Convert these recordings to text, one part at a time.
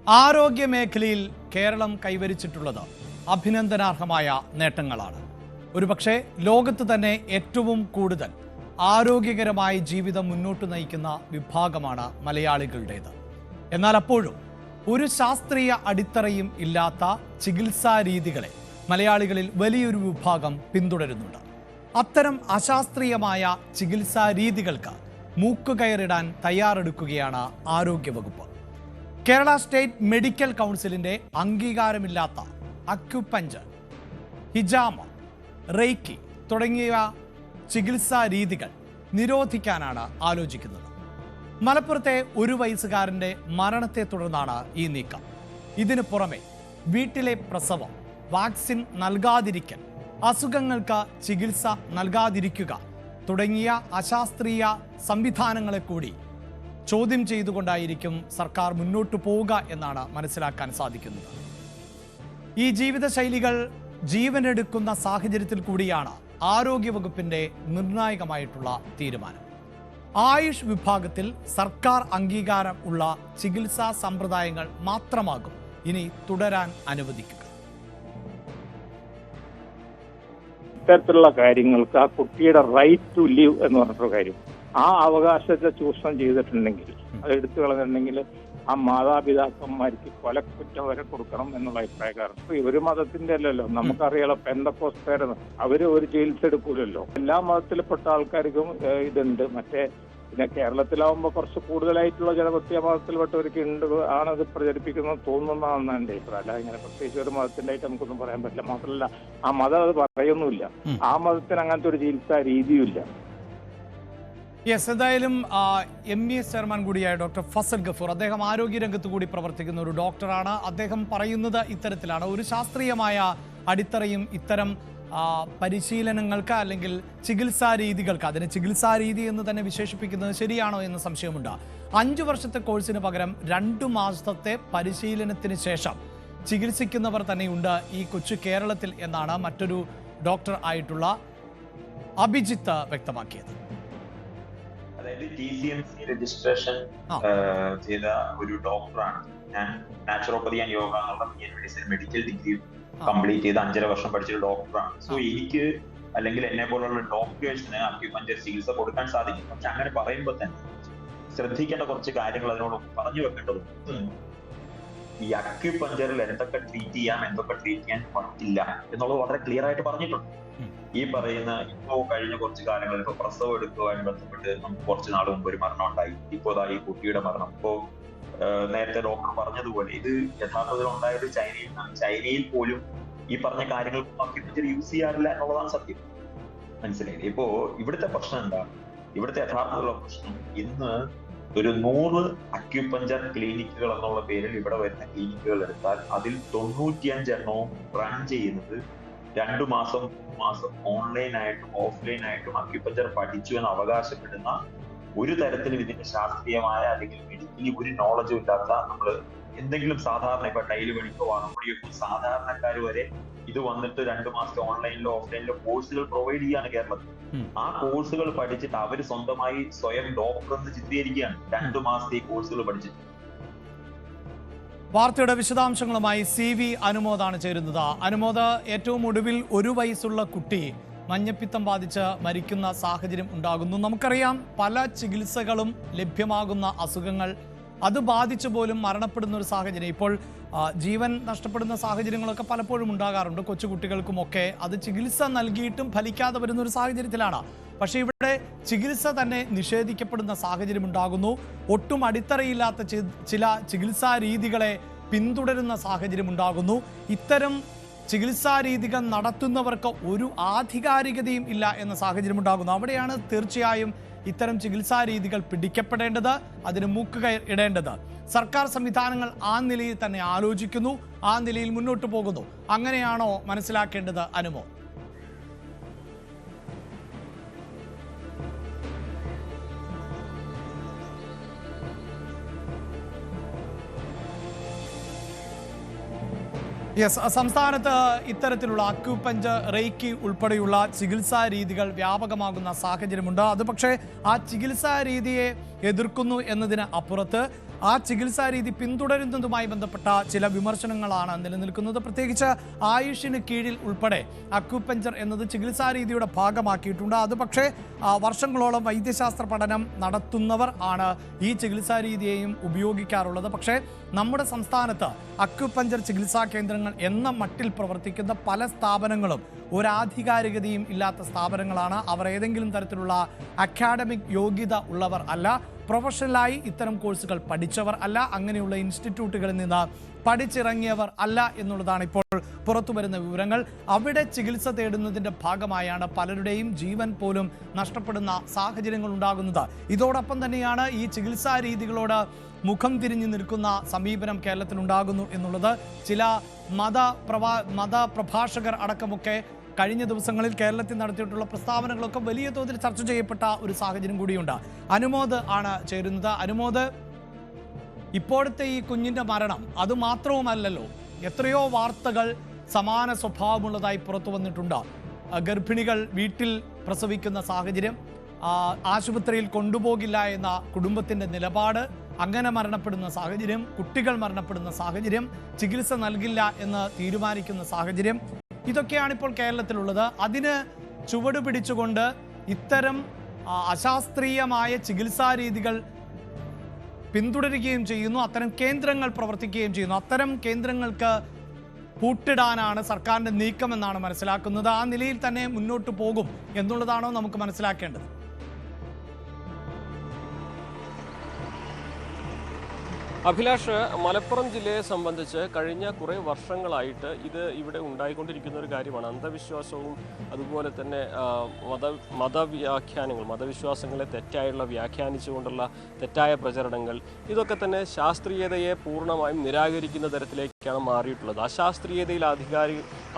ആരോഗ്യ മേഖലയിൽ കേരളം കൈവരിച്ചിട്ടുള്ളത് അഭിനന്ദനാർഹമായ നേട്ടങ്ങളാണ്. ഒരുപക്ഷെ ലോകത്ത് തന്നെ ഏറ്റവും കൂടുതൽ ആരോഗ്യകരമായ ജീവിതം മുന്നോട്ട് നയിക്കുന്ന വിഭാഗമാണ് മലയാളികളുടേത്. എന്നാൽ അപ്പോഴും ഒരു ശാസ്ത്രീയ അടിത്തറയും ഇല്ലാത്ത ചികിത്സാ രീതികളെ മലയാളികളിൽ വലിയൊരു വിഭാഗം പിന്തുടരുന്നുണ്ട്. അത്തരം അശാസ്ത്രീയമായ ചികിത്സാ രീതികൾക്ക് മൂക്കുകയറിടാൻ തയ്യാറെടുക്കുകയാണ് ആരോഗ്യവകുപ്പ്. കേരള സ്റ്റേറ്റ് മെഡിക്കൽ കൗൺസിലിന്റെ അംഗീകാരമില്ലാത്ത അക്യുപഞ്ചർ, ഹിജാമ, റെയ്ക്കി തുടങ്ങിയ ചികിത്സാ രീതികൾ നിരോധിക്കാനാണ് ആലോചിക്കുന്നത്. മലപ്പുറത്തെ 1 വയസ്സുകാരന്റെ മരണത്തെ തുടർന്നാണ് ഈ നീക്കം. ഇതിനു പുറമെ വീട്ടിലെ പ്രസവം, വാക്സിൻ നൽകാതിരിക്കൽ, അസുഖങ്ങൾക്ക് ചികിത്സ നൽകാതിരിക്കുക തുടങ്ങിയ അശാസ്ത്രീയ സംവിധാനങ്ങളെ കൂടി ചോദ്യം ചെയ്തുകൊണ്ടായിരിക്കും സർക്കാർ മുന്നോട്ടു പോവുക എന്നാണ് മനസ്സിലാക്കാൻ സാധിക്കുന്നത്. ഈ ജീവിതശൈലികൾ ജീവനെടുക്കുന്ന സാഹചര്യത്തിൽ കൂടിയാണ് ആരോഗ്യവകുപ്പിന്റെ നിർണായകമായിട്ടുള്ള തീരുമാനം. ആയുഷ് വിഭാഗത്തിൽ സർക്കാർ അംഗീകാരം ഉള്ള ചികിത്സാ സമ്പ്രദായങ്ങൾ മാത്രമാകും ഇനി തുടരാൻ അനുവദിക്കുക. ഇത്തരത്തിലുള്ള കാര്യങ്ങൾക്ക് ആ കുട്ടിയുടെ റൈറ്റ് ടു ലിവ് എന്ന് പറഞ്ഞിട്ടൊരു കാര്യം, ആ അവകാശത്തെ ചൂഷണം ചെയ്തിട്ടുണ്ടെങ്കിൽ, അത് എടുത്തു കളഞ്ഞിട്ടുണ്ടെങ്കിൽ ആ മാതാപിതാക്കന്മാർക്ക് കൊലക്കുറ്റം വരെ കൊടുക്കണം എന്നുള്ള അഭിപ്രായക്കാരൻ. ഒരു മതത്തിന്റെ അല്ലല്ലോ, നമുക്കറിയാലോ പെന്തക്കോസ്തുകാരെന്ന്, അവര് ഒരു ചികിത്സ എടുക്കൂലല്ലോ. എല്ലാ മതത്തിൽപ്പെട്ട ആൾക്കാർക്കും ഇതുണ്ട്. പിന്നെ കേരളത്തിലാവുമ്പോൾ കുറച്ച് കൂടുതലായിട്ടുള്ള ചില പ്രത്യേക മതത്തിൽപ്പെട്ടവർക്ക് ഉണ്ട്, ആണത് പ്രചരിപ്പിക്കുന്നത് തോന്നുന്നതാണെന്ന് എന്റെ അഭിപ്രായം. അല്ല, ഇങ്ങനെ പ്രത്യേകിച്ച് ഒരു മതത്തിന്റെ ആയിട്ട് നമുക്കൊന്നും പറയാൻ പറ്റില്ല. മാത്രമല്ല ആ മതം അത് പറയുന്നുമില്ല. ആ മതത്തിന് അങ്ങനത്തെ ഒരു ചികിത്സാ രീതിയുമില്ല. യെസ്, എന്തായാലും MES ചെയർമാൻ കൂടിയായ ഡോക്ടർ ഫസൽ ഗഫൂർ, അദ്ദേഹം ആരോഗ്യരംഗത്ത് കൂടി പ്രവർത്തിക്കുന്ന ഒരു ഡോക്ടറാണ്. അദ്ദേഹം പറയുന്നത് ഇത്തരത്തിലാണ്: ഒരു ശാസ്ത്രീയമായ അടിത്തറയും ഇത്തരം പരിശീലനങ്ങൾക്ക് അല്ലെങ്കിൽ ചികിത്സാ രീതികൾക്ക്, അതിന് ചികിത്സാ രീതി എന്ന് തന്നെ വിശേഷിപ്പിക്കുന്നത് ശരിയാണോ എന്ന് സംശയമുണ്ട്. 5 വർഷത്തെ കോഴ്സിന് പകരം 2 മാസത്തെ പരിശീലനത്തിന് ശേഷം ചികിത്സിക്കുന്നവർ തന്നെയുണ്ട് ഈ കൊച്ചു കേരളത്തിൽ എന്നാണ് മറ്റൊരു ഡോക്ടർ ആയിട്ടുള്ള അഭിജിത്ത് വ്യക്തമാക്കിയത്. അതായത് TCMC രജിസ്ട്രേഷൻ ചെയ്ത ഒരു ഡോക്ടറാണ് ഞാൻ. നാച്ചുറോപ്പതി ആൻഡ് യോഗ എന്നുള്ള മെഡിക്കൽ ഡിഗ്രി കംപ്ലീറ്റ് ചെയ്ത് 5.5 വർഷം പഠിച്ചൊരു ഡോക്ടറാണ്. സോ എനിക്ക് അല്ലെങ്കിൽ എന്നെ പോലുള്ള ഡോക്ടേഴ്സിന് അക്യുപഞ്ചർ ചികിത്സ കൊടുക്കാൻ സാധിക്കും. പക്ഷെ അങ്ങനെ പറയുമ്പോൾ തന്നെ ശ്രദ്ധിക്കേണ്ട കുറച്ച് കാര്യങ്ങൾ അതിനോട് പറഞ്ഞു വെക്കേണ്ടതുണ്ട്. ഈ അക്യുപഞ്ചറിൽ എന്തൊക്കെ ട്രീറ്റ് ചെയ്യാം, എന്തൊക്കെ ട്രീറ്റ് ചെയ്യാൻ പറ്റില്ല എന്നുള്ളത് വളരെ ക്ലിയർ ആയിട്ട് പറഞ്ഞിട്ടുണ്ട്. ഈ പറയുന്ന ഇപ്പോ കഴിഞ്ഞ കുറച്ച് കാലങ്ങളിൽ ഇപ്പൊ പ്രസവം എടുക്കുവാൻ ബന്ധപ്പെട്ട് നമുക്ക് കുറച്ച് നാൾ മുമ്പ് ഒരു മരണം ഉണ്ടായി. ഇപ്പോ ഈ കുട്ടിയുടെ മരണം. ഇപ്പോ നേരത്തെ ഡോക്ടർ പറഞ്ഞതുപോലെ ഇത് യഥാർത്ഥത്തിൽ ഉണ്ടായത് ചൈനയിലാണ്. ചൈനയിൽ പോലും ഈ പറഞ്ഞ കാര്യങ്ങൾക്ക് അക്യുപഞ്ചർ യൂസ് ചെയ്യാറില്ല എന്നുള്ളതാണ് സത്യം. മനസ്സിലായില്ലേ? ഇപ്പോ ഇവിടുത്തെ പ്രശ്നം എന്താ? ഇവിടുത്തെ യഥാർത്ഥത്തിലുള്ള പ്രശ്നം, ഇന്ന് ഒരു 100 അക്യുപഞ്ചർ ക്ലിനിക്കുകൾ എന്നുള്ള പേരിൽ ഇവിടെ വരുന്ന ക്ലിനിക്കുകൾ എടുത്താൽ അതിൽ 95 എണ്ണവും റൺ ചെയ്യുന്നത് 2 മാസം 3 മാസം ഓൺലൈനായിട്ടും ഓഫ്ലൈനായിട്ടും അക്യുപഞ്ചർ പഠിച്ചു എന്ന് അവകാശപ്പെടുന്ന, ഒരു തരത്തിലും ഇതിന്റെ ശാസ്ത്രീയമായ അല്ലെങ്കിൽ മെഡിക്കലി ഒരു നോളജും ഇല്ലാത്ത, നമ്മൾ എന്തെങ്കിലും സാധാരണ ഇപ്പൊ ടൈല് പണിക്കോ വാണപ്പടിയൊക്കെ സാധാരണക്കാർ വരെ ഇത് വന്നിട്ട് 2 മാസത്തെ ഓൺലൈനിലോ ഓഫ്ലൈനിലോ കോഴ്സുകൾ പ്രൊവൈഡ് ചെയ്യാണ് കേരളത്തിൽ. ആ കോഴ്സുകൾ പഠിച്ചിട്ട് അവർ സ്വന്തമായി സ്വയം ഡോക്ടർ എന്ന് ചിത്രീകരിക്കുകയാണ് 2 മാസത്തെ ഈ കോഴ്സുകൾ പഠിച്ചിട്ട്. വാർത്തയുടെ വിശദാംശങ്ങളുമായി CV അനുമോദാണ് ചേരുന്നത്. അനുമോദ്, ഏറ്റവും ഒടുവിൽ 1 വയസ്സുള്ള കുട്ടി മഞ്ഞപ്പിത്തം ബാധിച്ച് മരിക്കുന്ന സാഹചര്യം ഉണ്ടാകുന്നു. നമുക്കറിയാം പല ചികിത്സകളും ലഭ്യമാകുന്ന അസുഖങ്ങൾ, അത് ബാധിച്ചു പോലും മരണപ്പെടുന്ന ഒരു സാഹചര്യം, ഇപ്പോൾ ജീവൻ നഷ്ടപ്പെടുന്ന സാഹചര്യങ്ങളൊക്കെ പലപ്പോഴും ഉണ്ടാകാറുണ്ട്. കൊച്ചുകുട്ടികൾക്കുമൊക്കെ അത് ചികിത്സ നൽകിയിട്ടും ഫലിക്കാതെ വരുന്ന ഒരു സാഹചര്യത്തിലാണ്. പക്ഷേ ഇവിടെ ചികിത്സ തന്നെ നിഷേധിക്കപ്പെടുന്ന സാഹചര്യം ഉണ്ടാകുന്നു. ഒട്ടും അടിത്തറയില്ലാത്ത ചില ചികിത്സാ രീതികളെ പിന്തുടരുന്ന സാഹചര്യം ഉണ്ടാകുന്നു. ഇത്തരം ചികിത്സാ രീതികൾ നടത്തുന്നവർക്ക് ഒരു ആധികാരികതയും ഇല്ല എന്ന സാഹചര്യം ഉണ്ടാകുന്നു. അവിടെയാണ് തീർച്ചയായും ഇത്തരം ചികിത്സാ രീതികൾ പിടിക്കപ്പെടേണ്ടത്, അതിന് മൂക്കുകയറിടേണ്ടത്. സർക്കാർ സംവിധാനങ്ങൾ ആ നിലയിൽ തന്നെ ആലോചിക്കുന്നു, ആ നിലയിൽ മുന്നോട്ട് പോകുന്നു. അങ്ങനെയാണോ മനസ്സിലാക്കേണ്ടത് അനുമോ? യെസ്, സംസ്ഥാനത്ത് ഇത്തരത്തിലുള്ള അക്യുപഞ്ചർ, റെയ്ക്കി ഉൾപ്പെടെയുള്ള ചികിത്സാ രീതികൾ വ്യാപകമാകുന്ന സാഹചര്യമുണ്ട്. അത് പക്ഷേ ആ ചികിത്സാ രീതിയെ എതിർക്കുന്നു എന്നതിന് അപ്പുറത്ത് ആ ചികിത്സാ രീതി പിന്തുടരുന്നതുമായി ബന്ധപ്പെട്ട ചില വിമർശനങ്ങളാണ് നിലനിൽക്കുന്നത്. പ്രത്യേകിച്ച് ആയുഷിന് കീഴിൽ ഉൾപ്പെടെ അക്യുപഞ്ചർ എന്നത് ചികിത്സാ രീതിയുടെ ഭാഗമാക്കിയിട്ടുണ്ട്. അത് പക്ഷേ വർഷങ്ങളോളം വൈദ്യശാസ്ത്ര പഠനം നടത്തുന്നവർ ആണ് ഈ ചികിത്സാ രീതിയെയും ഉപയോഗിക്കാറുള്ളത്. പക്ഷേ നമ്മുടെ സംസ്ഥാനത്ത് അക്യുപഞ്ചർ ചികിത്സാ കേന്ദ്രങ്ങൾ എന്ന മട്ടിൽ പ്രവർത്തിക്കുന്ന പല സ്ഥാപനങ്ങളും ഒരാധികാരികതയും ഇല്ലാത്ത സ്ഥാപനങ്ങളാണ്. അവർ ഏതെങ്കിലും തരത്തിലുള്ള അക്കാഡമിക് യോഗ്യത ഉള്ളവർ അല്ല, പ്രൊഫഷണലായി ഇത്തരം കോഴ്സുകൾ പഠിച്ചവർ അല്ല, അങ്ങനെയുള്ള ഇൻസ്റ്റിറ്റ്യൂട്ടുകളിൽ നിന്ന് പഠിച്ചിറങ്ങിയവർ അല്ല എന്നുള്ളതാണ് ഇപ്പോൾ പുറത്തു വരുന്ന വിവരങ്ങൾ. അവിടെ ചികിത്സ തേടുന്നതിൻ്റെ ഭാഗമായാണ് പലരുടെയും ജീവൻ പോലും നഷ്ടപ്പെടുന്ന സാഹചര്യങ്ങൾ ഉണ്ടാകുന്നത്. ഇതോടൊപ്പം തന്നെയാണ് ഈ ചികിത്സാ രീതികളോട് മുഖം തിരിഞ്ഞു നിൽക്കുന്ന സമീപനം കേരളത്തിലുണ്ടാകുന്നു എന്നുള്ളത്. ചില മതപ്രഭാഷകർ അടക്കമൊക്കെ കഴിഞ്ഞ ദിവസങ്ങളിൽ കേരളത്തിൽ നടത്തിയിട്ടുള്ള പ്രസ്താവനകളൊക്കെ വലിയ തോതിൽ ചർച്ച ചെയ്യപ്പെട്ട ഒരു സാഹചര്യം കൂടിയുണ്ട്. അനുമോദ് ആണ് ചേരുന്നത്. അനുമോദ്, ഇപ്പോഴത്തെ ഈ കുഞ്ഞിൻ്റെ മരണം അതുമാത്രവുമല്ലല്ലോ, എത്രയോ വാർത്തകൾ സമാന സ്വഭാവമുള്ളതായി പുറത്തു വന്നിട്ടുണ്ട്. ഗർഭിണികൾ വീട്ടിൽ പ്രസവിക്കുന്ന സാഹചര്യം, ആശുപത്രിയിൽ കൊണ്ടുപോകില്ല എന്ന കുടുംബത്തിൻ്റെ നിലപാട്, അങ്ങനെ മരണപ്പെടുന്ന സാഹചര്യം, കുട്ടികൾ മരണപ്പെടുന്ന സാഹചര്യം, ചികിത്സ നൽകില്ല എന്ന് തീരുമാനിക്കുന്ന സാഹചര്യം, ഇതൊക്കെയാണ് ഇപ്പോൾ കേരളത്തിലുള്ളത്. അതിന് ചുവട് പിടിച്ചുകൊണ്ട് ഇത്തരം അശാസ്ത്രീയമായ ചികിത്സാ രീതികൾ പിന്തുടരുകയും ചെയ്യുന്നു. അത്തരം കേന്ദ്രങ്ങൾ പ്രവർത്തിക്കുകയും ചെയ്യുന്നു. അത്തരം കേന്ദ്രങ്ങൾക്ക് പൂട്ടിടാനാണ് സർക്കാരിൻ്റെ നീക്കമെന്നാണ് മനസ്സിലാക്കുന്നത്. ആ നിലയിൽ തന്നെ മുന്നോട്ട് പോകും എന്നുള്ളതാണോ നമുക്ക് മനസ്സിലാക്കേണ്ടത്? അഭിലാഷ്, മലപ്പുറം ജില്ലയെ സംബന്ധിച്ച് കഴിഞ്ഞ കുറേ വർഷങ്ങളായിട്ട് ഇത് ഇവിടെ ഉണ്ടായിക്കൊണ്ടിരിക്കുന്ന ഒരു കാര്യമാണ്. അന്ധവിശ്വാസവും അതുപോലെ തന്നെ മതവ്യാഖ്യാനങ്ങൾ, മതവിശ്വാസങ്ങളെ തെറ്റായുള്ള വ്യാഖ്യാനിച്ചുകൊണ്ടുള്ള തെറ്റായ പ്രചരണങ്ങൾ, ഇതൊക്കെ തന്നെ ശാസ്ത്രീയതയെ പൂർണ്ണമായും നിരാകരിക്കുന്ന തരത്തിലേക്കാണ് മാറിയിട്ടുള്ളത്. അശാസ്ത്രീയതയിൽ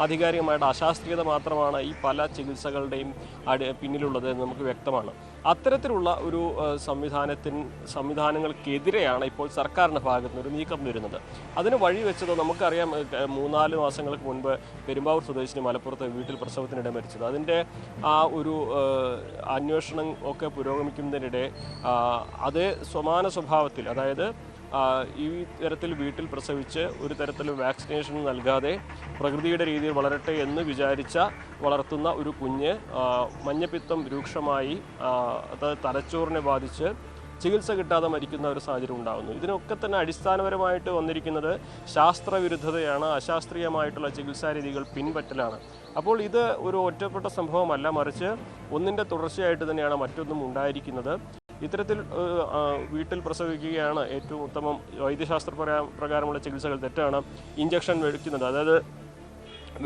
ആധികാരികമായിട്ട് അശാസ്ത്രീയത മാത്രമാണ് ഈ പല ചികിത്സകളുടെയും പിന്നിലുള്ളത് എന്ന് നമുക്ക് വ്യക്തമാണ്. അത്തരത്തിലുള്ള ഒരു സംവിധാനങ്ങൾക്കെതിരെയാണ് ഇപ്പോൾ സർക്കാരിൻ്റെ ഭാഗത്ത് നിന്ന് ഒരു നീക്കം വരുന്നത്. അതിന് വഴിവെച്ചത് നമുക്കറിയാം, 3-4 മാസങ്ങൾക്ക് മുൻപ് പെരുമ്പാവൂർ സ്വദേശിനി മലപ്പുറത്ത് വീട്ടിൽ പ്രസവത്തിനിടെ മരിച്ചത്. അതിൻ്റെ ആ ഒരു അന്വേഷണം ഒക്കെ പുരോഗമിക്കുന്നതിനിടെ അതേ സമാന സ്വഭാവത്തിൽ, അതായത് ഈ തരത്തിൽ വീട്ടിൽ പ്രസവിച്ച് ഒരു തരത്തിലും വാക്സിനേഷൻ നൽകാതെ പ്രകൃതിയുടെ രീതിയിൽ വളരട്ടെ എന്ന് വളർത്തുന്ന ഒരു കുഞ്ഞ് മഞ്ഞപ്പിത്തം രൂക്ഷമായി അത് തലച്ചോറിനെ ബാധിച്ച് ചികിത്സ കിട്ടാതെ മരിക്കുന്ന ഒരു സാഹചര്യം ഉണ്ടാകുന്നു. ഇതിനൊക്കെ തന്നെ അടിസ്ഥാനപരമായിട്ട് വന്നിരിക്കുന്നത് ശാസ്ത്രവിരുദ്ധതയാണ്, അശാസ്ത്രീയമായിട്ടുള്ള ചികിത്സാ രീതികൾ പിൻപറ്റലാണ്. അപ്പോൾ ഇത് ഒരു ഒറ്റപ്പെട്ട സംഭവമല്ല, മറിച്ച് ഒന്നിൻ്റെ തുടർച്ചയായിട്ട് തന്നെയാണ് മറ്റൊന്നും ഉണ്ടായിരിക്കുന്നത്. ഇത്തരത്തിൽ വീട്ടിൽ പ്രസവിക്കുകയാണ് ഏറ്റവും ഉത്തമം. വൈദ്യശാസ്ത്ര പ്രകാരമുള്ള ചികിത്സകൾ തെറ്റാണ്. ഇഞ്ചക്ഷൻ എടുക്കുന്നത്, അതായത്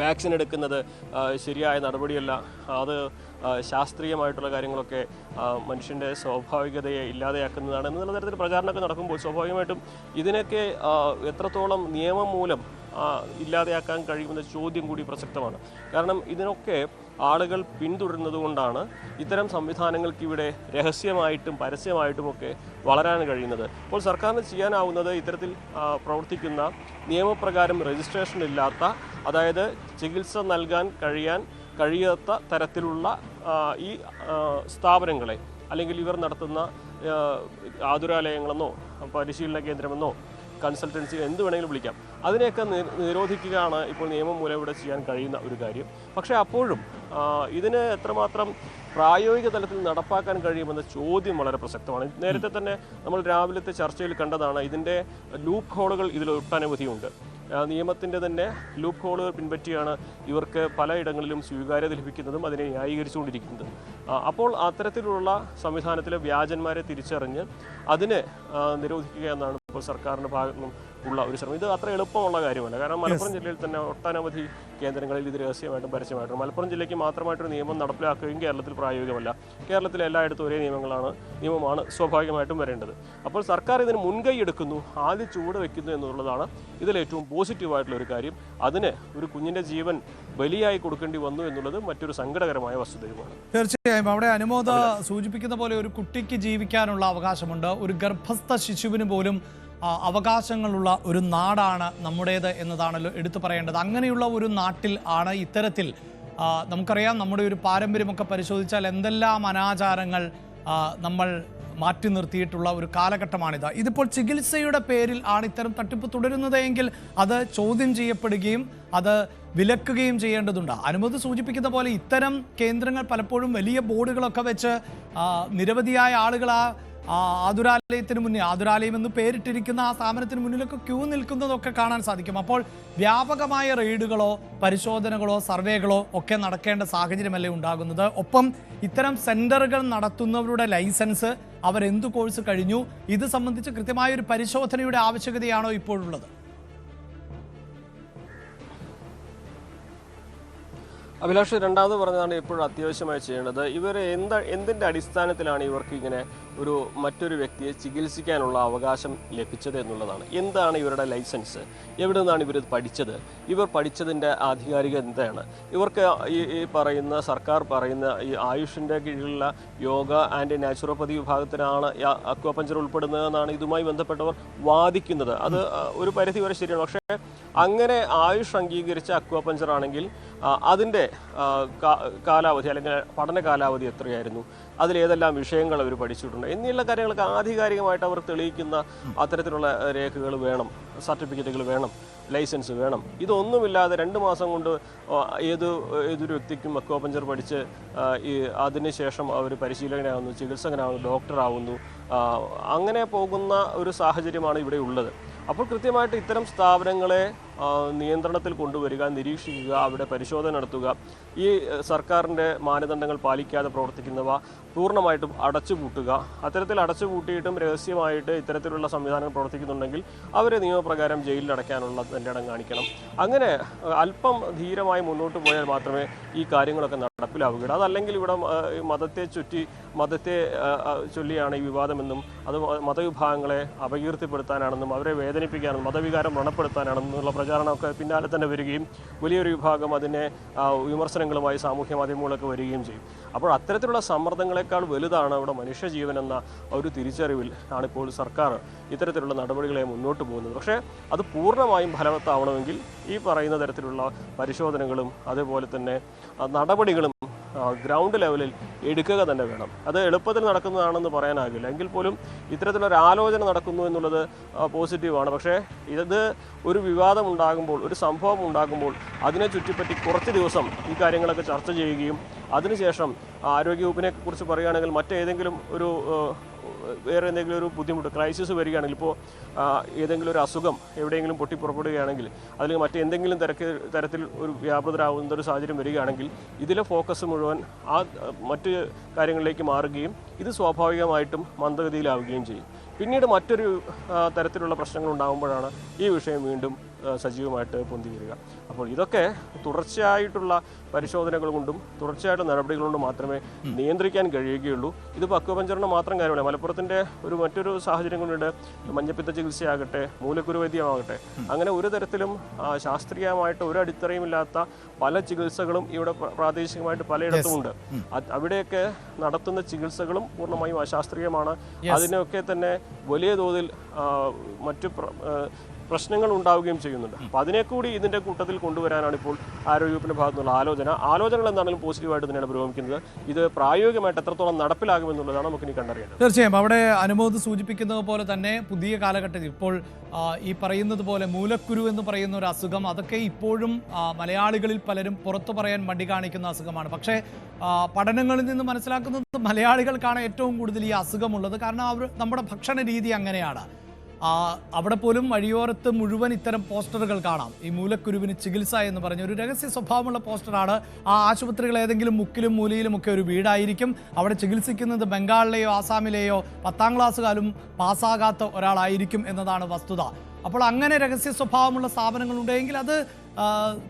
വാക്സിൻ എടുക്കുന്നത് ശരിയായ നടപടിയല്ല. അത് ശാസ്ത്രീയമായിട്ടുള്ള കാര്യങ്ങളൊക്കെ മനുഷ്യൻ്റെ സ്വാഭാവികതയെ ഇല്ലാതെയാക്കുന്നതാണ് എന്നുള്ള തരത്തിൽ പ്രചാരണമൊക്കെ നടക്കുമ്പോൾ സ്വാഭാവികമായിട്ടും ഇതിനൊക്കെ എത്രത്തോളം നിയമം മൂലം ഇല്ലാതെയാക്കാൻ കഴിയുമെന്ന ചോദ്യം കൂടി പ്രസക്തമാണ്. കാരണം ഇതിനൊക്കെ ആളുകൾ പിന്തുടരുന്നത് കൊണ്ടാണ് ഇത്തരം സംവിധാനങ്ങൾക്ക് ഇവിടെ രഹസ്യമായിട്ടും പരസ്യമായിട്ടുമൊക്കെ വളരാൻ കഴിയുന്നത്. അപ്പോൾ സർക്കാരിന് ചെയ്യാനാവുന്നത് ഇത്തരത്തിൽ പ്രവർത്തിക്കുന്ന നിയമപ്രകാരം രജിസ്ട്രേഷൻ ഇല്ലാത്ത, അതായത് ചികിത്സ നൽകാൻ കഴിയാത്ത തരത്തിലുള്ള ഈ സ്ഥാപനങ്ങളെ, അല്ലെങ്കിൽ ഇവർ നടത്തുന്ന ആതുരാലയങ്ങളെന്നോ പരിശീലന കേന്ദ്രമെന്നോ കൺസൾട്ടൻസി എന്ത് വേണമെങ്കിലും വിളിക്കാം, അതിനെയൊക്കെ നിരോധിക്കുകയാണ് ഇപ്പോൾ നിയമം മൂലം ഇവിടെ ചെയ്യാൻ കഴിയുന്ന ഒരു കാര്യം. പക്ഷേ അപ്പോഴും ഇതിന് എത്രമാത്രം പ്രായോഗിക തലത്തിൽ നടപ്പാക്കാൻ കഴിയുമെന്ന ചോദ്യം വളരെ പ്രസക്തമാണ്. നേരത്തെ തന്നെ നമ്മൾ രാവിലത്തെ ചർച്ചയിൽ കണ്ടതാണ്, ഇതിൻ്റെ ലൂപ്പ് ഹോളുകൾ ഇതിൽ ഒട്ടനവധിയുണ്ട്. നിയമത്തിൻ്റെ തന്നെ ലൂപ്പ് ഹോളുകൾ പിൻപറ്റിയാണ് ഇവർക്ക് പലയിടങ്ങളിലും സ്വീകാര്യത ലഭിക്കുന്നതും അതിനെ ന്യായീകരിച്ചുകൊണ്ടിരിക്കുന്നതും. അപ്പോൾ അത്തരത്തിലുള്ള സംവിധാനത്തിലെ വ്യാജന്മാരെ തിരിച്ചറിഞ്ഞ് അതിനെ നിരോധിക്കുക എന്നാണ് ഇപ്പോൾ സർക്കാരിൻ്റെ ഭാഗത്തു നിന്നും ഉള്ള ഒരു ശ്രമം. ഇത് അത്ര എളുപ്പമുള്ള കാര്യമല്ല. കാരണം മലപ്പുറം ജില്ലയിൽ തന്നെ ഒട്ടനവധി കേന്ദ്രങ്ങളിൽ ഇത് രഹസ്യമായിട്ടും പരസ്യമായിട്ടും, മലപ്പുറം ജില്ലയ്ക്ക് മാത്രമായിട്ടൊരു നിയമം നടപ്പിലാക്കുകയും കേരളത്തിൽ പ്രായോഗികമല്ല. കേരളത്തിലെ എല്ലായിടത്തും ഒരേ നിയമമാണ് സ്വാഭാവികമായിട്ടും വരേണ്ടത്. അപ്പോൾ സർക്കാർ ഇതിന് മുൻകൈ എടുക്കുന്നു, ആദ്യം ചുവട് വയ്ക്കുന്നു എന്നുള്ളതാണ് ഇതിലേറ്റവും പോസിറ്റീവായിട്ടുള്ള ഒരു കാര്യം. അതിന് ഒരു കുഞ്ഞിൻ്റെ ജീവൻ ബലിയായി കൊടുക്കേണ്ടി വന്നു എന്നുള്ളത് മറ്റൊരു സങ്കടകരമായ വസ്തുതയുമാണ്. തീർച്ചയായും അവിടെ അനുമോദ സൂചിപ്പിക്കുന്ന പോലെ ഒരു കുട്ടിക്ക് ജീവിക്കാനുള്ള അവകാശമുണ്ട്. ഒരു ഗർഭസ്ഥ ശിശുവിന് പോലും അവകാശങ്ങളുള്ള ഒരു നാടാണ് നമ്മുടേത് എന്നതാണല്ലോ എടുത്തു പറയേണ്ടത്. അങ്ങനെയുള്ള ഒരു നാട്ടിൽ ആണ് ഇത്തരത്തിൽ നമുക്കറിയാം, നമ്മുടെ ഒരു പാരമ്പര്യമൊക്കെ പരിശോധിച്ചാൽ എന്തെല്ലാം അനാചാരങ്ങൾ നമ്മൾ മാറ്റി നിർത്തിയിട്ടുള്ള ഒരു കാലഘട്ടമാണിത്. ഇതിപ്പോൾ ചികിത്സയുടെ പേരിൽ ആണ് ഇത്തരം തട്ടിപ്പ് തുടരുന്നത് എങ്കിൽ അത് ചോദ്യം ചെയ്യപ്പെടുകയും അത് വിലക്കുകയും ചെയ്യേണ്ടതുണ്ട്. അനുമതി സൂചിപ്പിക്കുന്ന പോലെ ഇത്തരം കേന്ദ്രങ്ങൾ പലപ്പോഴും വലിയ ബോർഡുകളൊക്കെ വെച്ച് നിരവധിയായ ആളുകൾ ആതുരാലയത്തിന് മുന്നേ, ആതുരാലയം എന്ന് പേരിട്ടിരിക്കുന്ന ആ സ്ഥാപനത്തിന് മുന്നിലൊക്കെ ക്യൂ നിൽക്കുന്നതൊക്കെ കാണാൻ സാധിക്കും. അപ്പോൾ വ്യാപകമായ റെയ്ഡുകളോ പരിശോധനകളോ സർവേകളോ ഒക്കെ നടക്കേണ്ട സാഹചര്യമല്ലേ ഉണ്ടാകുന്നത്? ഒപ്പം ഇത്തരം സെന്ററുകൾ നടത്തുന്നവരുടെ ലൈസൻസ്, അവരെന്ത് കോഴ്സ് കഴിഞ്ഞു, ഇത് സംബന്ധിച്ച് കൃത്യമായൊരു പരിശോധനയുടെ ആവശ്യകതയാണോ ഇപ്പോഴുള്ളത്? അഭിലാഷ് രണ്ടാമത് പറഞ്ഞതാണ് ഇപ്പോഴും അത്യാവശ്യമായി ചെയ്യേണ്ടത്. ഇവർ എന്തിൻ്റെ അടിസ്ഥാനത്തിലാണ് ഇവർക്ക് ഇങ്ങനെ മറ്റൊരു വ്യക്തിയെ ചികിത്സിക്കാനുള്ള അവകാശം ലഭിച്ചത് എന്നുള്ളതാണ്. എന്താണ് ഇവരുടെ ലൈസൻസ്? എവിടെ നിന്നാണ് ഇവർ പഠിച്ചത്? ഇവർ പഠിച്ചതിൻ്റെ ആധികാരിക എന്താണ്? ഇവർക്ക് ഈ പറയുന്ന സർക്കാർ പറയുന്ന ഈ ആയുഷിൻ്റെ കീഴിലുള്ള യോഗ ആൻഡ് നാച്ചുറോപ്പതി വിഭാഗത്തിലാണ് അക്വാപഞ്ചർ ഉൾപ്പെടുന്നതെന്നാണ് ഇതുമായി ബന്ധപ്പെട്ടവർ വാദിക്കുന്നത്. അത് ഒരു പരിധി വരെ ശരിയാണ്. പക്ഷേ അങ്ങനെ ആയുഷ് അംഗീകരിച്ച അക്വാപഞ്ചർ ആണെങ്കിൽ അതിൻ്റെ കാലാവധി അല്ലെങ്കിൽ പഠന കാലാവധി എത്രയായിരുന്നു, അതിലേതെല്ലാം വിഷയങ്ങൾ അവർ പഠിച്ചിട്ടുണ്ട് എന്നുള്ള കാര്യങ്ങളൊക്കെ ആധികാരികമായിട്ട് അവർ തെളിയിക്കുന്ന അത്തരത്തിലുള്ള രേഖകൾ വേണം, സർട്ടിഫിക്കറ്റുകൾ വേണം, ലൈസൻസ് വേണം. ഇതൊന്നുമില്ലാതെ 2 മാസം കൊണ്ട് ഏതൊരു വ്യക്തിക്കും അക്വാപഞ്ചർ പഠിച്ച് അതിനുശേഷം അവർ പരിശീലകനാകുന്നു, ചികിത്സകനാകുന്നു, ഡോക്ടറാവുന്നു, അങ്ങനെ പോകുന്ന ഒരു സാഹചര്യമാണ് ഇവിടെ ഉള്ളത്. അപ്പോൾ കൃത്യമായിട്ട് ഇത്തരം സ്ഥാപനങ്ങളെ നിയന്ത്രണത്തിൽ കൊണ്ടുവരിക, നിരീക്ഷിക്കുക, അവിടെ പരിശോധന നടത്തുക, ഈ സർക്കാരിൻ്റെ മാനദണ്ഡങ്ങൾ പാലിക്കാതെ പ്രവർത്തിക്കുന്നവ പൂർണ്ണമായിട്ടും അടച്ചുപൂട്ടുക. അത്തരത്തിൽ അടച്ചുപൂട്ടിയിട്ടും രഹസ്യമായിട്ട് ഇത്തരത്തിലുള്ള സംവിധാനങ്ങൾ പ്രവർത്തിക്കുന്നുണ്ടെങ്കിൽ അവരെ നിയമപ്രകാരം ജയിലിൽ അടയ്ക്കാനുള്ള തൻ്റെ ഇടം കാണിക്കണം. അങ്ങനെ അല്പം ധീരമായി മുന്നോട്ട് പോയാൽ മാത്രമേ ഈ കാര്യങ്ങളൊക്കെ നടപ്പിലാവുകയുള്ളൂ. അതല്ലെങ്കിൽ ഇവിടെ മതത്തെ ചൊല്ലിയാണ് ഈ വിവാദമെന്നും അത് മതവിഭാഗങ്ങളെ അപകീർത്തിപ്പെടുത്താനാണെന്നും അവരെ വേദനിപ്പിക്കാനെന്നും മതവികാരം വ്രണപ്പെടുത്താനാണെന്നുള്ള പ്രചാരണമൊക്കെ പിന്നാലെ തന്നെ വരികയും വലിയൊരു വിഭാഗം അതിനെ വിമർശനങ്ങളുമായി സാമൂഹ്യ മാധ്യമങ്ങളൊക്കെ വരികയും ചെയ്യും. അപ്പോൾ അത്തരത്തിലുള്ള സമ്മർദ്ദങ്ങളെക്കാൾ വലുതാണ് അവിടെ മനുഷ്യജീവൻ എന്ന ഒരു തിരിച്ചറിവിൽ ആണിപ്പോൾ സർക്കാർ ഇത്തരത്തിലുള്ള നടപടികളെ മുന്നോട്ട് പോകുന്നത്. പക്ഷേ അത് പൂർണ്ണമായും ഫലവത്താവണമെങ്കിൽ ഈ പറയുന്ന തരത്തിലുള്ള പരിശോധനകളും അതേപോലെ തന്നെ നടപടികളും ഗ്രൗണ്ട് ലെവലിൽ എടുക്കുക തന്നെ വേണം. അത് എളുപ്പത്തിൽ നടക്കുന്നതാണെന്ന് പറയാനാകില്ല. എങ്കിൽ പോലും ഇത്തരത്തിലൊരു ആലോചന നടക്കുന്നു എന്നുള്ളത് പോസിറ്റീവാണ്. പക്ഷേ ഇത് ഒരു വിവാദം ഉണ്ടാകുമ്പോൾ, ഒരു സംഭവം ഉണ്ടാകുമ്പോൾ അതിനെ ചുറ്റിപ്പറ്റി കുറച്ച് ദിവസം ഈ കാര്യങ്ങളൊക്കെ ചർച്ച ചെയ്യുകയും അതിനുശേഷം ആരോഗ്യവകുപ്പിനെ കുറിച്ച് പറയുകയാണെങ്കിൽ മറ്റേതെങ്കിലും വേറെ എന്തെങ്കിലും ഒരു ബുദ്ധിമുട്ട്, ക്രൈസിസ് വരികയാണെങ്കിൽ, ഇപ്പോൾ ഏതെങ്കിലും ഒരു അസുഖം എവിടെയെങ്കിലും പൊട്ടിപ്പുറപ്പെടുകയാണെങ്കിൽ അല്ലെങ്കിൽ മറ്റെന്തെങ്കിലും തരത്തിൽ ഒരു വ്യാപൃതരാകുന്ന ഒരു സാഹചര്യം വരികയാണെങ്കിൽ ഇതിലെ ഫോക്കസ് മുഴുവൻ മറ്റ് കാര്യങ്ങളിലേക്ക് മാറുകയും ഇത് സ്വാഭാവികമായിട്ടും മന്ദഗതിയിലാവുകയും ചെയ്യും. പിന്നീട് മറ്റൊരു തരത്തിലുള്ള പ്രശ്നങ്ങൾ ഉണ്ടാകുമ്പോഴാണ് ഈ വിഷയം വീണ്ടും സജീവമായിട്ട് പൊന്തി വരിക. അപ്പോൾ ഇതൊക്കെ തുടർച്ചയായിട്ടുള്ള പരിശോധനകൾ കൊണ്ടും തുടർച്ചയായിട്ടുള്ള നടപടികൾ കൊണ്ടും മാത്രമേ നിയന്ത്രിക്കാൻ കഴിയുകയുള്ളൂ. ഇതിപ്പോൾ അക്വാപഞ്ചറിന് മാത്രം കാര്യമല്ല, മലപ്പുറത്തിൻ്റെ മറ്റൊരു സാഹചര്യം കൊണ്ടുണ്ട്. മഞ്ഞപ്പിത്ത ചികിത്സയാകട്ടെ, മൂലക്കുരു വൈദ്യമാകട്ടെ, അങ്ങനെ ഒരു തരത്തിലും ശാസ്ത്രീയമായിട്ട് ഒരു അടിത്തറയുമില്ലാത്ത പല ചികിത്സകളും ഇവിടെ പ്രാദേശികമായിട്ട് പലയിടത്തുമുണ്ട്. അവിടെയൊക്കെ നടത്തുന്ന ചികിത്സകളും പൂർണ്ണമായും അശാസ്ത്രീയമാണ്. അതിനൊക്കെ തന്നെ വലിയ തോതിൽ മറ്റു പ്രശ്നങ്ങൾ ഉണ്ടാവുകയും ചെയ്യുന്നുണ്ട്. അപ്പോൾ അതിനെ കൂടി ഇതിൻ്റെ കൂട്ടത്തിൽ കൊണ്ടുവരാനാണ് ഇപ്പോൾ ആരോഗ്യവകുപ്പിൻ്റെ ഭാഗത്തുനിന്നുള്ള ആലോചനകൾ എന്താണെങ്കിലും പോസിറ്റീവായിട്ട് തന്നെയാണ് പുരോഗമിക്കുന്നത്. ഇത് പ്രായോഗികമായിട്ട് എത്രത്തോളം നടപ്പിലാകുമെന്നുള്ളതാണ് നമുക്കിനി കണ്ടറിയേണ്ടത്. തീർച്ചയായും അവിടെ അനുമോദ് സൂചിപ്പിക്കുന്നത് പോലെ തന്നെ പുതിയ കാലഘട്ടത്തിൽ ഇപ്പോൾ ഈ പറയുന്നത് പോലെ മൂലക്കുരു എന്ന് പറയുന്ന ഒരു അസുഖം, അതൊക്കെ ഇപ്പോഴും മലയാളികളിൽ പലരും പുറത്തു പറയാൻ മടി കാണിക്കുന്ന അസുഖമാണ്. പക്ഷേ പഠനങ്ങളിൽ നിന്ന് മനസ്സിലാക്കുന്നത് മലയാളികൾക്കാണ് ഏറ്റവും കൂടുതൽ ഈ അസുഖമുള്ളത്. കാരണം നമ്മുടെ ഭക്ഷണ രീതി അങ്ങനെയാണ്. അവിടെ പോലും വഴിയോരത്ത് മുഴുവൻ ഇത്തരം പോസ്റ്ററുകൾ കാണാം. ഈ മൂലക്കുരുവിന് ചികിത്സ എന്ന് പറഞ്ഞ ഒരു രഹസ്യ സ്വഭാവമുള്ള പോസ്റ്ററാണ്. ആ ആശുപത്രികൾ ഏതെങ്കിലും മുക്കിലും മൂലയിലും ഒക്കെ ഒരു വീടായിരിക്കും. അവിടെ ചികിത്സിക്കുന്നത് ബംഗാളിലെയോ ആസാമിലെയോ 10ാം ക്ലാസ്സുകാരും പാസ്സാകാത്ത ഒരാളായിരിക്കും എന്നതാണ് വസ്തുത. അപ്പോൾ അങ്ങനെ രഹസ്യ സ്വഭാവമുള്ള സ്ഥാപനങ്ങളുണ്ടെങ്കിൽ അത്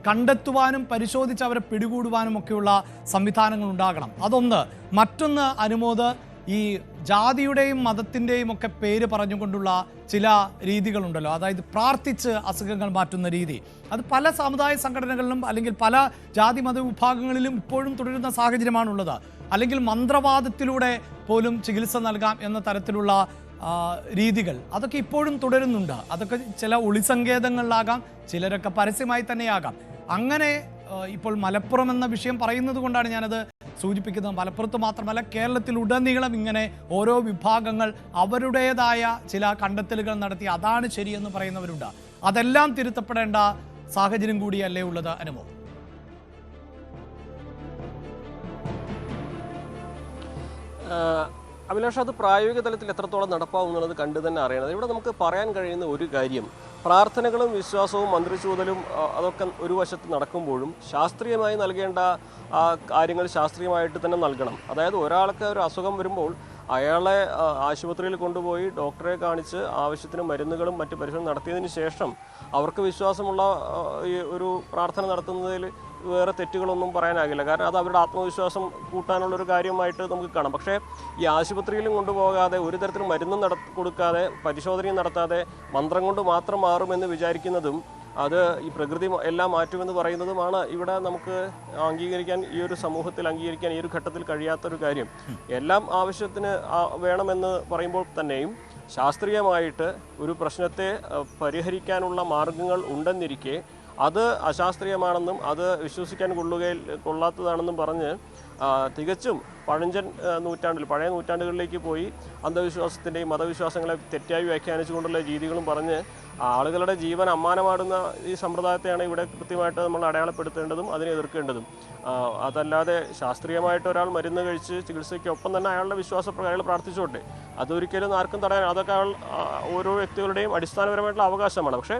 കണ്ടെത്തുവാനും പരിശോധിച്ച് അവരെ പിടികൂടുവാനും ഒക്കെയുള്ള സംവിധാനങ്ങൾ ഉണ്ടാകണം. അതൊന്ന്. മറ്റൊന്ന് അനുമോദ്, ഈ ജാതിയുടെയും മതത്തിൻ്റെയും ഒക്കെ പേര് പറഞ്ഞുകൊണ്ടുള്ള ചില രീതികളുണ്ടല്ലോ, അതായത് പ്രാർത്ഥിച്ച് അസുഖങ്ങൾ മാറ്റുന്ന രീതി, അത് പല സമുദായ സംഘടനകളിലും അല്ലെങ്കിൽ പല ജാതി മത വിഭാഗങ്ങളിലും ഇപ്പോഴും തുടരുന്ന സാഹചര്യമാണുള്ളത്. അല്ലെങ്കിൽ മന്ത്രവാദത്തിലൂടെ പോലും ചികിത്സ നൽകാം എന്ന തരത്തിലുള്ള രീതികൾ അതൊക്കെ ഇപ്പോഴും തുടരുന്നുണ്ട്. അതൊക്കെ ചില ഒളിസങ്കേതങ്ങളിലാകാം, ചിലരൊക്കെ പരസ്യമായി തന്നെയാകാം. അങ്ങനെ ഇപ്പോൾ മലപ്പുറം എന്ന വിഷയം പറയുന്നത് കൊണ്ടാണ് ഞാനത് സൂചിപ്പിക്കുന്നത്. മലപ്പുറത്ത് മാത്രമല്ല, കേരളത്തിലുടനീളം ഇങ്ങനെ ഓരോ വിഭാഗങ്ങൾ അവരുടേതായ ചില കണ്ടെത്തലുകൾ നടത്തി അതാണ് ശരിയെന്ന് പറയുന്നവരുണ്ട്. അതെല്ലാം തിരുത്തപ്പെടേണ്ട സാഹചര്യം കൂടിയല്ലേ ഉള്ളത് അനുമോ? അഭിലാഷ്, അത് പ്രായോഗിക തലത്തിൽ എത്രത്തോളം നടപ്പാവും എന്നുള്ളത് കണ്ടു തന്നെ അറിയണം. ഇവിടെ നമുക്ക് പറയാൻ കഴിയുന്ന ഒരു കാര്യം, പ്രാർത്ഥനകളും വിശ്വാസവും മന്ത്രിച്ചൂതലും അതൊക്കെ ഒരു വശത്ത് നടക്കുമ്പോഴും ശാസ്ത്രീയമായി നൽകേണ്ട കാര്യങ്ങൾ ശാസ്ത്രീയമായിട്ട് തന്നെ നൽകണം. അതായത് ഒരാൾക്ക് ഒരു അസുഖം വരുമ്പോൾ അയാളെ ആശുപത്രിയിൽ കൊണ്ടുപോയി ഡോക്ടറെ കാണിച്ച് ആവശ്യത്തിന് മരുന്നുകളും മറ്റ് പരിശോധന നടത്തിയതിന് ശേഷം അവർക്ക് വിശ്വാസമുള്ള ഈ ഒരു പ്രാർത്ഥന നടത്തുന്നതിൽ വേറെ തെറ്റുകളൊന്നും പറയാനാകില്ല. കാരണം അത് അവരുടെ ആത്മവിശ്വാസം കൂട്ടാനുള്ളൊരു കാര്യമായിട്ട് നമുക്ക് കാണാം. പക്ഷേ ഈ ആശുപത്രിയിലും കൊണ്ടുപോകാതെ ഒരു തരത്തിലും മരുന്നും കൊടുക്കാതെ പരിശോധനയും നടത്താതെ മന്ത്രം കൊണ്ട് മാത്രം മാറുമെന്ന് വിചാരിക്കുന്നതും അത് ഈ പ്രകൃതി എല്ലാം മാറ്റുമെന്ന് പറയുന്നതുമാണ് ഇവിടെ നമുക്ക് അംഗീകരിക്കാൻ, ഈ ഒരു സമൂഹത്തിൽ അംഗീകരിക്കാൻ ഈ ഒരു ഘട്ടത്തിൽ കഴിയാത്തൊരു കാര്യം. എല്ലാം ആവശ്യത്തിന് വേണമെന്ന് പറയുമ്പോൾ തന്നെയും ശാസ്ത്രീയമായിട്ട് ഒരു പ്രശ്നത്തെ പരിഹരിക്കാനുള്ള മാർഗങ്ങൾ ഉണ്ടെന്നിരിക്കെ അത് അശാസ്ത്രീയമാണെന്നും അത് വിശ്വസിക്കാൻ കൊള്ളാത്തതാണെന്നും പറഞ്ഞ് തികച്ചും പഴയ നൂറ്റാണ്ടുകളിലേക്ക് പോയി അന്ധവിശ്വാസത്തിൻ്റെയും മതവിശ്വാസങ്ങളെ തെറ്റായി വ്യാഖ്യാനിച്ചുകൊണ്ടുള്ള രീതികളും പറഞ്ഞ് ആളുകളുടെ ജീവൻ അമ്മാനമാടുന്ന ഈ സമ്പ്രദായത്തെയാണ് ഇവിടെ കൃത്യമായിട്ട് നമ്മൾ അടയാളപ്പെടുത്തേണ്ടതും അതിനെ എതിർക്കേണ്ടതും. അതല്ലാതെ ശാസ്ത്രീയമായിട്ട് ഒരാൾ മരുന്ന് കഴിച്ച് ചികിത്സയ്ക്കൊപ്പം തന്നെ അയാളുടെ വിശ്വാസപ്രകാരം അയാൾ പ്രാർത്ഥിച്ചോട്ടെ, അതൊരിക്കലും ആർക്കും തടയാൻ, അതൊക്കെ ഓരോ വ്യക്തികളുടെയും അടിസ്ഥാനപരമായിട്ടുള്ള അവകാശമാണ്. പക്ഷേ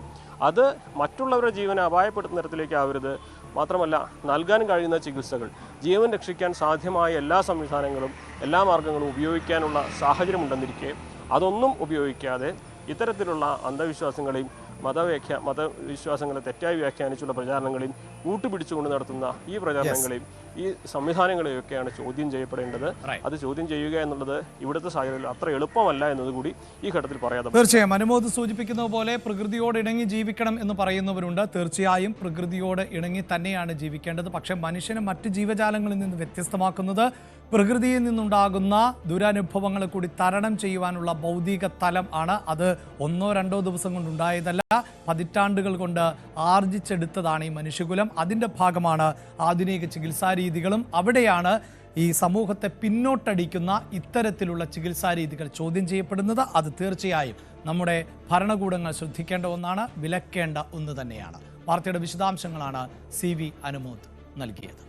അത് മറ്റുള്ളവരുടെ ജീവനെ അപായപ്പെടുത്തുന്ന തരത്തിലേക്ക് ആവരുത്. മാത്രമല്ല, നൽകാൻ കഴിയുന്ന ചികിത്സകൾ, ജീവൻ രക്ഷിക്കാൻ സാധ്യമായ എല്ലാ സംവിധാനങ്ങളും എല്ലാ മാർഗങ്ങളും ഉപയോഗിക്കാനുള്ള സാഹചര്യമുണ്ടെന്നിരിക്കെ അതൊന്നും ഉപയോഗിക്കാതെ ഇത്തരത്തിലുള്ള അന്ധവിശ്വാസങ്ങളെയും മതവിശ്വാസങ്ങളെ തെറ്റായി വ്യാഖ്യാനിച്ചുള്ള പ്രചാരണങ്ങളെയും കൂട്ടുപിടിച്ചുകൊണ്ട് നടത്തുന്ന ഈ പ്രചാരണങ്ങളെയും ഈ സംവിധാനങ്ങളെയൊക്കെയാണ് ചോദ്യം ചെയ്യപ്പെടേണ്ടത്. അത് ചോദ്യം ചെയ്യുക എന്നുള്ളത് ഇവിടുത്തെ സാഹചര്യത്തിൽ അത്ര എളുപ്പമല്ല എന്നതുകൂടി ഈ ഘട്ടത്തിൽ പറയാതെ. തീർച്ചയായും അനുമോദ് സൂചിപ്പിക്കുന്നത് പോലെ പ്രകൃതിയോട് ഇണങ്ങി ജീവിക്കണം എന്ന് പറയുന്നവരുണ്ട്. തീർച്ചയായും പ്രകൃതിയോട് ഇണങ്ങി തന്നെയാണ് ജീവിക്കേണ്ടത്. പക്ഷേ മനുഷ്യനെ മറ്റ് ജീവജാലങ്ങളിൽ നിന്ന് വ്യത്യസ്തമാക്കുന്നത് പ്രകൃതിയിൽ നിന്നുണ്ടാകുന്ന ദുരനുഭവങ്ങളെ കൂടി തരണം ചെയ്യുവാനുള്ള ഭൗതിക തലം ആണ്. അത് 1-2 ദിവസം കൊണ്ടുണ്ടായതല്ല, പതിറ്റാണ്ടുകൾ കൊണ്ട് ആർജിച്ചെടുത്തതാണ് ഈ മനുഷ്യകുലം. അതിൻ്റെ ഭാഗമാണ് ആധുനിക ചികിത്സാ രീതികളും. അവിടെയാണ് ഈ സമൂഹത്തെ പിന്നോട്ടടിക്കുന്ന ഇത്തരത്തിലുള്ള ചികിത്സാ രീതികൾ ചോദ്യം ചെയ്യപ്പെടുന്നത്. അത് തീർച്ചയായും നമ്മുടെ ഭരണകൂടങ്ങൾ ശ്രദ്ധിക്കേണ്ട ഒന്നാണ്, വിലക്കേണ്ട ഒന്ന് തന്നെയാണ്. വാർത്തയുടെ വിശദാംശങ്ങളാണ് CV അനുമോദ് നൽകിയത്.